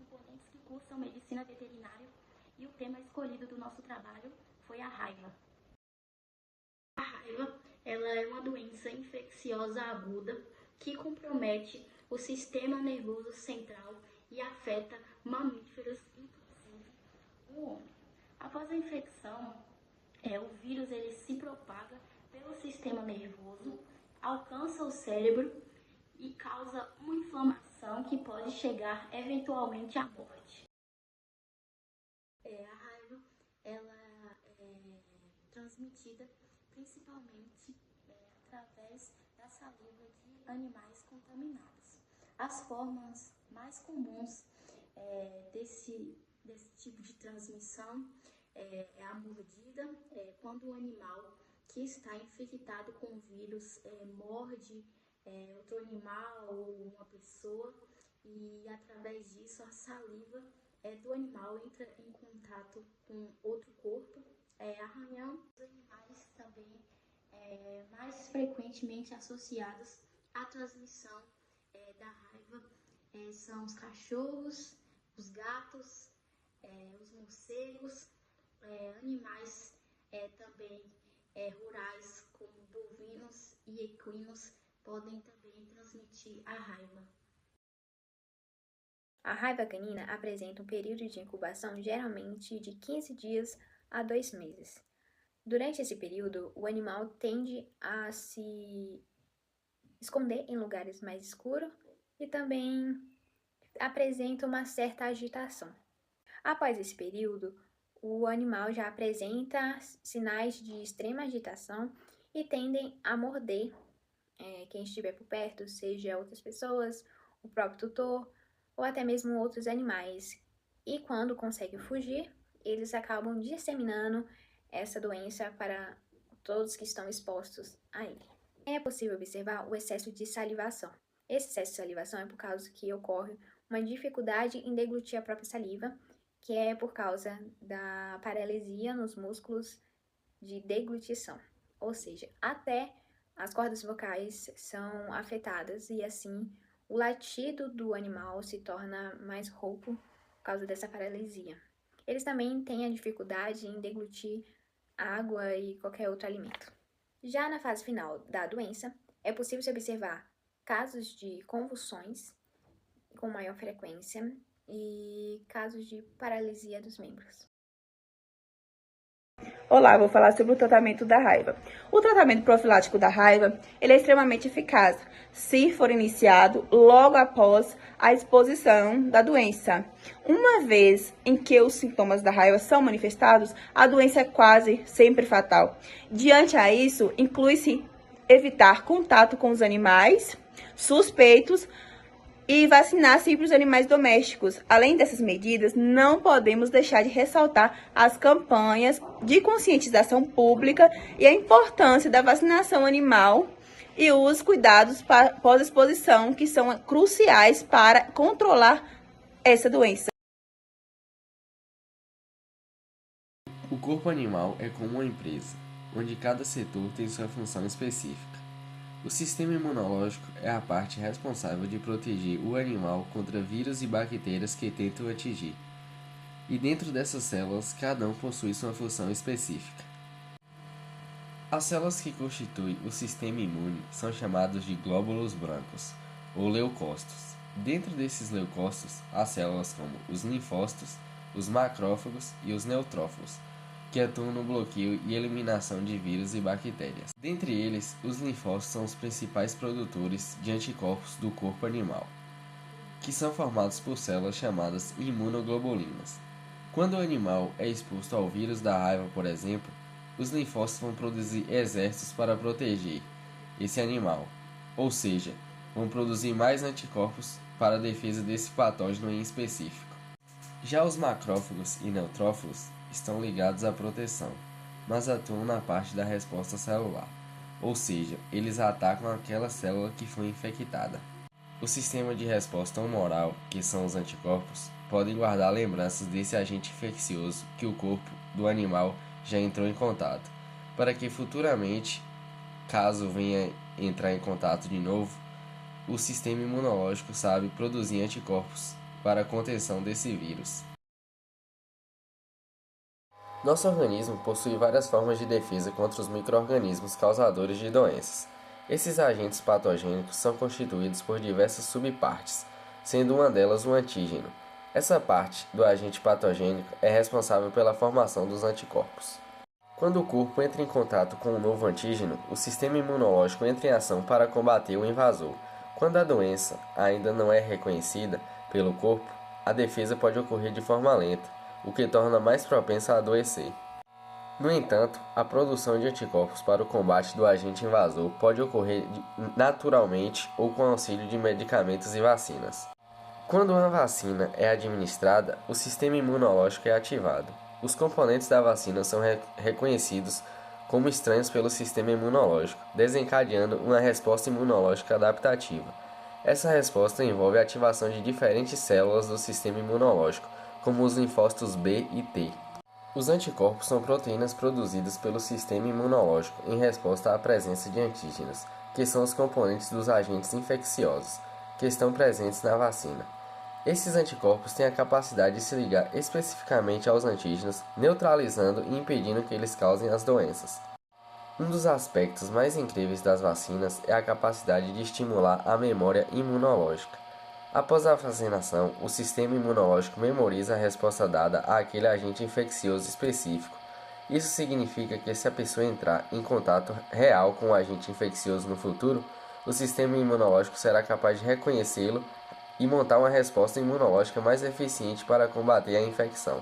componentes que cursam medicina veterinária e o tema escolhido do nosso trabalho foi a raiva. A raiva, ela é uma doença infecciosa aguda que compromete o sistema nervoso central e afeta mamíferos, inclusive o homem. Após a infecção, o vírus ele se propaga pelo sistema nervoso, alcança o cérebro e causa uma inflamação que pode chegar eventualmente à morte. A raiva ela é transmitida principalmente através da saliva de animais contaminados. As formas mais comuns desse tipo de transmissão é a mordida, quando o animal que está infectado com o vírus morde outro animal ou uma pessoa, e através disso a saliva do animal entra em contato com outro corpo, arranhão. Os animais também mais frequentemente associados à transmissão da raiva são os cachorros, os gatos, os morcegos, animais também rurais como bovinos e equinos podem também transmitir a raiva. A raiva canina apresenta um período de incubação geralmente de 15 dias a 2 meses. Durante esse período, o animal tende a se esconder em lugares mais escuros e também apresenta uma certa agitação. Após esse período, o animal já apresenta sinais de extrema agitação e tendem a morder quem estiver por perto, seja outras pessoas, o próprio tutor ou até mesmo outros animais. E quando conseguem fugir, eles acabam disseminando essa doença para todos que estão expostos a ele. É possível observar o excesso de salivação. Esse excesso de salivação é por causa que ocorre uma dificuldade em deglutir a própria saliva, que é por causa da paralisia nos músculos de deglutição. Ou seja, até as cordas vocais são afetadas e assim o latido do animal se torna mais rouco por causa dessa paralisia. Eles também têm a dificuldade em deglutir água e qualquer outro alimento. Já na fase final da doença, é possível se observar casos de convulsões com maior frequência e casos de paralisia dos membros. Olá, vou falar sobre o tratamento da raiva. O tratamento profilático da raiva, ele é extremamente eficaz se for iniciado logo após a exposição da doença. Uma vez em que os sintomas da raiva são manifestados, a doença é quase sempre fatal. Diante a isso, inclui-se evitar contato com os animais suspeitos e vacinar sempre os animais domésticos. Além dessas medidas, não podemos deixar de ressaltar as campanhas de conscientização pública e a importância da vacinação animal e os cuidados pós-exposição, que são cruciais para controlar essa doença. O corpo animal é como uma empresa, onde cada setor tem sua função específica. O sistema imunológico é a parte responsável de proteger o animal contra vírus e bactérias que tentam atingir. E dentro dessas células, cada um possui sua função específica. As células que constituem o sistema imune são chamadas de glóbulos brancos, ou leucócitos. Dentro desses leucócitos, há células como os linfócitos, os macrófagos e os neutrófilos, que atuam no bloqueio e eliminação de vírus e bactérias. Dentre eles, os linfócitos são os principais produtores de anticorpos do corpo animal, que são formados por células chamadas imunoglobulinas. Quando o animal é exposto ao vírus da raiva, por exemplo, os linfócitos vão produzir exércitos para proteger esse animal, ou seja, vão produzir mais anticorpos para a defesa desse patógeno em específico. Já os macrófagos e neutrófilos estão ligados à proteção, mas atuam na parte da resposta celular, ou seja, eles atacam aquela célula que foi infectada. O sistema de resposta humoral, que são os anticorpos, podem guardar lembranças desse agente infeccioso que o corpo do animal já entrou em contato, para que futuramente, caso venha entrar em contato de novo, o sistema imunológico sabe produzir anticorpos para a contenção desse vírus. Nosso organismo possui várias formas de defesa contra os micro-organismos causadores de doenças. Esses agentes patogênicos são constituídos por diversas subpartes, sendo uma delas o antígeno. Essa parte do agente patogênico é responsável pela formação dos anticorpos. Quando o corpo entra em contato com um novo antígeno, o sistema imunológico entra em ação para combater o invasor. Quando a doença ainda não é reconhecida pelo corpo, a defesa pode ocorrer de forma lenta, o que torna mais propensa a adoecer. No entanto, a produção de anticorpos para o combate do agente invasor pode ocorrer naturalmente ou com auxílio de medicamentos e vacinas. Quando uma vacina é administrada, o sistema imunológico é ativado. Os componentes da vacina são reconhecidos como estranhos pelo sistema imunológico, desencadeando uma resposta imunológica adaptativa. Essa resposta envolve a ativação de diferentes células do sistema imunológico, como os linfócitos B e T. Os anticorpos são proteínas produzidas pelo sistema imunológico em resposta à presença de antígenos, que são os componentes dos agentes infecciosos, que estão presentes na vacina. Esses anticorpos têm a capacidade de se ligar especificamente aos antígenos, neutralizando e impedindo que eles causem as doenças. Um dos aspectos mais incríveis das vacinas é a capacidade de estimular a memória imunológica. Após a vacinação, o sistema imunológico memoriza a resposta dada àquele agente infeccioso específico. Isso significa que se a pessoa entrar em contato real com o agente infeccioso no futuro, o sistema imunológico será capaz de reconhecê-lo e montar uma resposta imunológica mais eficiente para combater a infecção.